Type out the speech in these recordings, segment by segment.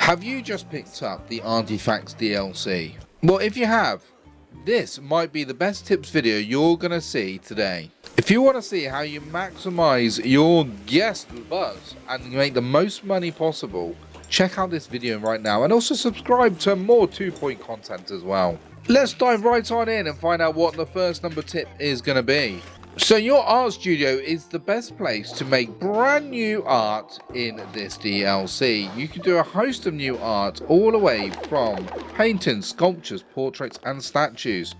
Have you just picked up the Arty-Facts DLC? Well, if you have, this might be the best tips video you're going to see today. If you want to see how you maximize your guest buzz and make the most money possible, check out this video right now and also subscribe to more 2-point content as well. Let's dive right on in and find out what the first number tip is going to be. So your art studio is the best place to make brand new art in this DLC. You can do a host of new art all the way from paintings, sculptures, portraits and statues.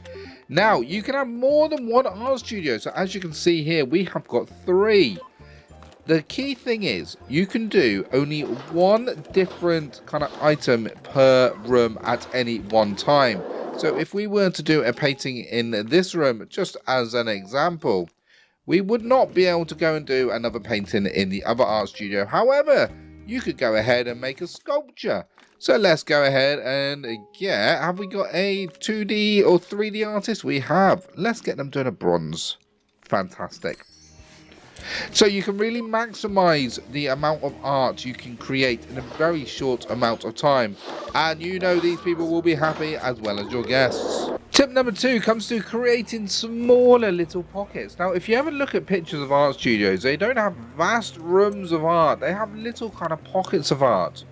Now you can have more than one art studio, so as you can see here we have got 3. The key thing is you can do only one different kind of item per room at any one time. So if we were to do a painting in this room, just as an example, we would not be able to go and do another painting in the other art studio. However, you could go ahead and make a sculpture. So let's go ahead and have we got a 2D or 3D artist? We have. Let's get them doing a bronze. Fantastic. So you can really maximize the amount of art you can create in a very short amount of time, and you know these people will be happy as well as your guests. Tip number 2 comes to creating smaller little pockets. Now if you ever look at pictures of art studios, they don't have vast rooms of art, they have little kind of pockets of art.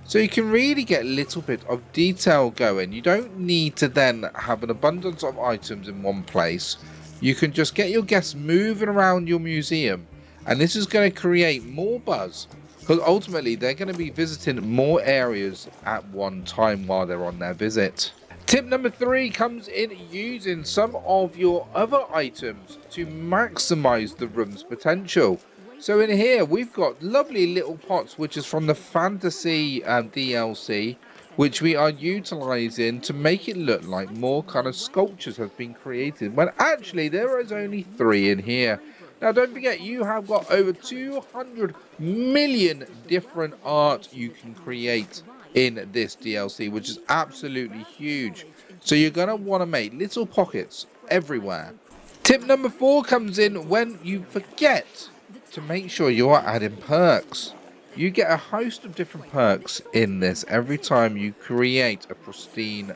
So you can really get a little bit of detail going. You don't need to then have an abundance of items in one place. You can just get your guests moving around your museum, and this is going to create more buzz because ultimately they're going to be visiting more areas at one time while they're on their visit. Tip number 3 comes in using some of your other items to maximize the room's potential. So in here we've got lovely little pots, which is from the Fantasy DLC, which we are utilizing to make it look like more kind of sculptures have been created, when actually there is only 3 in here. Now don't forget, you have got over 200 million different art you can create in this DLC, which is absolutely huge. So you're going to want to make little pockets everywhere. Tip number 4 comes in when you forget to make sure you are adding perks. You get a host of different perks in this every time you create a pristine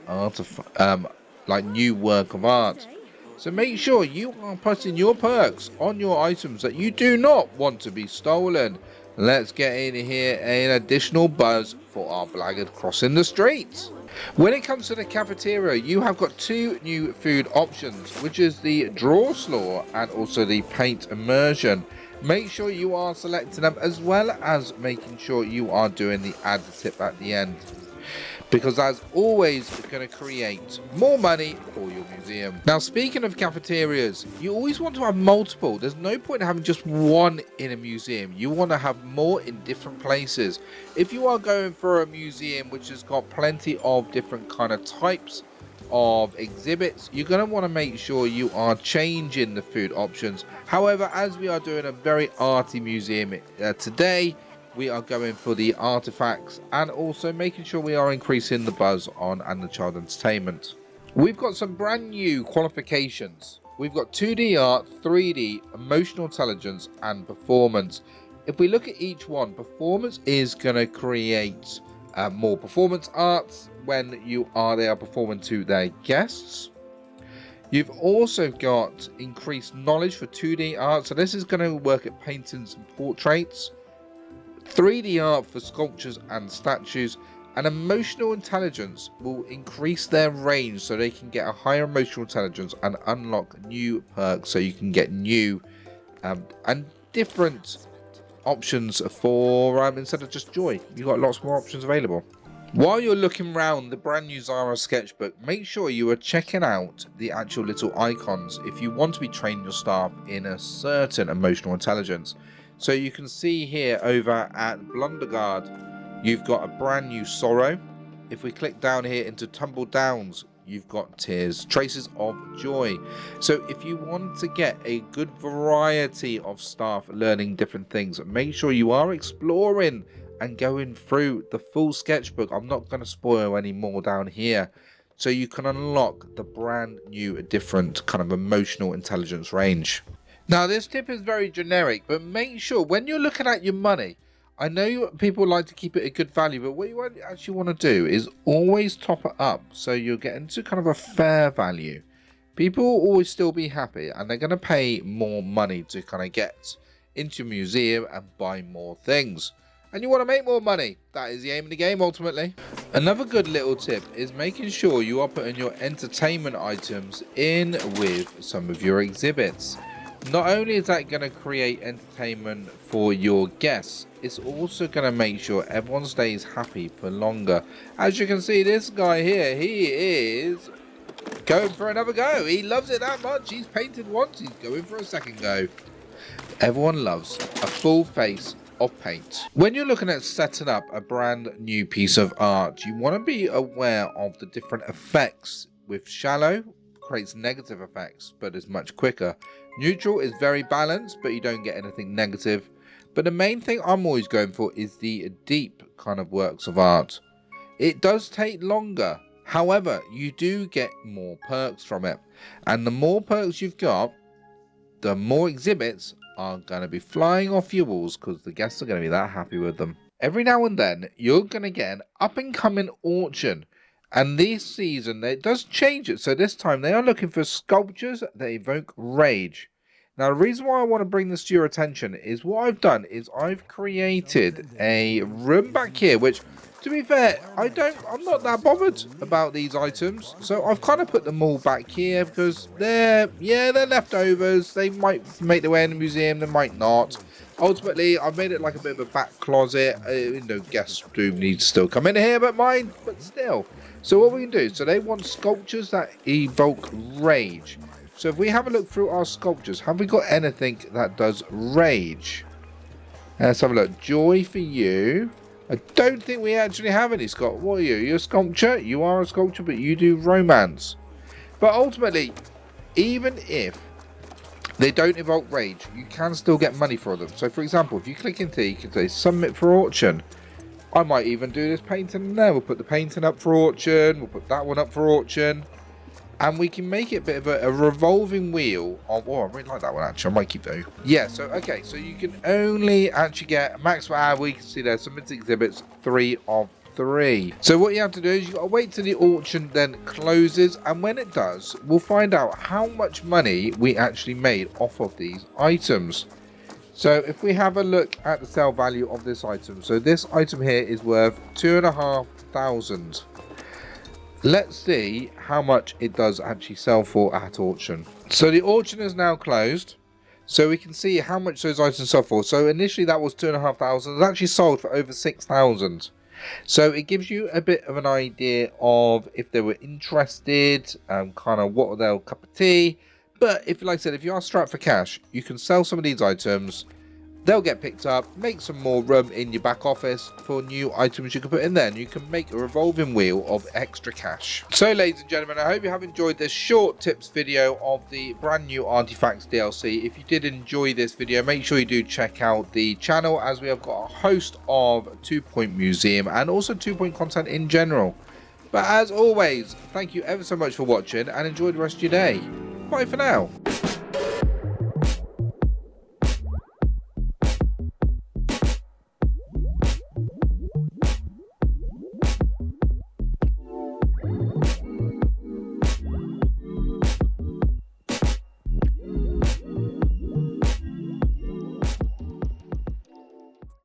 like new work of art. So make sure you are putting your perks on your items that you do not want to be stolen. Let's get in here an additional buzz for our blackguard crossing the streets. When it comes to the cafeteria, you have got 2 new food options, which is the draw slaw and also the paint immersion. Make sure you are selecting them, as well as making sure you are doing the add tip at the end, because as always it's going to create more money for your museum. Now speaking of cafeterias, you always want to have multiple. There's no point in having just one in a museum. You want to have more in different places. If you are going for a museum which has got plenty of different kind of types of exhibits, you're going to want to make sure you are changing the food options. However, as we are doing a very arty museum today, we are going for the artifacts and also making sure we are increasing the buzz on and the child entertainment. We've got some brand new qualifications. We've got 2D art, 3D, emotional intelligence and performance. If we look at each one, performance is going to create more performance arts when they are performing to their guests. You've also got increased knowledge for 2D art, so this is going to work at paintings and portraits. 3D art for sculptures and statues, and emotional intelligence will increase their range so they can get a higher emotional intelligence and unlock new perks, so you can get new and different options for instead of just joy. You've got lots more options available. While you're looking around the brand new Zara sketchbook, make sure you are checking out the actual little icons if you want to be training your staff in a certain emotional intelligence. So you can see here over at Blunderguard, you've got a brand new sorrow. If we click down here into Tumble Downs, you've got tears, traces of joy. So if you want to get a good variety of staff learning different things, make sure you are exploring and going through the full sketchbook. I'm not going to spoil any more down here, so you can unlock the brand new different kind of emotional intelligence range. Now this tip is very generic, but make sure when you're looking at your money, I know people like to keep it a good value, but what you actually want to do is always top it up so you're getting to kind of a fair value. People will always still be happy, and they're going to pay more money to kind of get into a museum and buy more things. And you want to make more money. That is the aim of the game, ultimately. Another good little tip is making sure you are putting your entertainment items in with some of your exhibits. Not only is that going to create entertainment for your guests, it's also going to make sure everyone stays happy for longer. As you can see, this guy here, he is going for another go. He loves it that much. He's painted once, he's going for a second go. Everyone loves a full face of paint. When you're looking at setting up a brand new piece of art, you want to be aware of the different effects. With shallow, creates negative effects, but is much quicker. Neutral is very balanced, but you don't get anything negative. But the main thing I'm always going for is the deep kind of works of art. It does take longer. However, you do get more perks from it. And the more perks you've got, the more exhibits are going to be flying off your walls because the guests are going to be that happy with them. Every now and then, you're going to get an up-and-coming auction. And this season, it does change it. So this time, they are looking for sculptures that evoke rage. Now, the reason why I want to bring this to your attention is what I've done is I've created a room back here, which, to be fair, I'm not that bothered about these items. So I've kind of put them all back here because they're leftovers. They might make their way in the museum, they might not. Ultimately, I've made it like a bit of a back closet. Guests do need to still come in here, but still. So what we can do, so they want sculptures that evoke rage. So if we have a look through our sculptures, have we got anything that does rage? Let's have a look. Joy for you. I don't think we actually have any, Scott. What are you? You're a sculpture? You are a sculpture, but you do romance. But ultimately, even if they don't evoke rage, you can still get money for them. So for example, if you click into here, you can say submit for auction. I might even do this painting there. We'll put the painting up for auction. We'll put that one up for auction. And we can make it a bit of a revolving wheel of... Oh, I really like that one, actually. I might keep that. Yeah, so, okay. So you can only actually get maximum... we can see there, submit exhibits 3 of 3. So what you have to do is you've got to wait till the auction then closes. And when it does, we'll find out how much money we actually made off of these items. So if we have a look at the sale value of this item. So this item here is worth 2,500. Let's see how much it does actually sell for at auction. So the auction is now closed. So we can see how much those items sell for. So initially that was 2,500. It's actually sold for over 6,000. So it gives you a bit of an idea of if they were interested, kind of what their cup of tea. But if, like I said, if you are strapped for cash, you can sell some of these items. They'll get picked up, make some more room in your back office for new items you can put in there, and you can make a revolving wheel of extra cash. So ladies and gentlemen, I hope you have enjoyed this short tips video of the brand new Arty-Facts DLC. If you did enjoy this video, make sure you do check out the channel, as we have got a host of 2 Point Museum and also 2 Point content in general. But as always, thank you ever so much for watching and enjoy the rest of your day. Bye for now.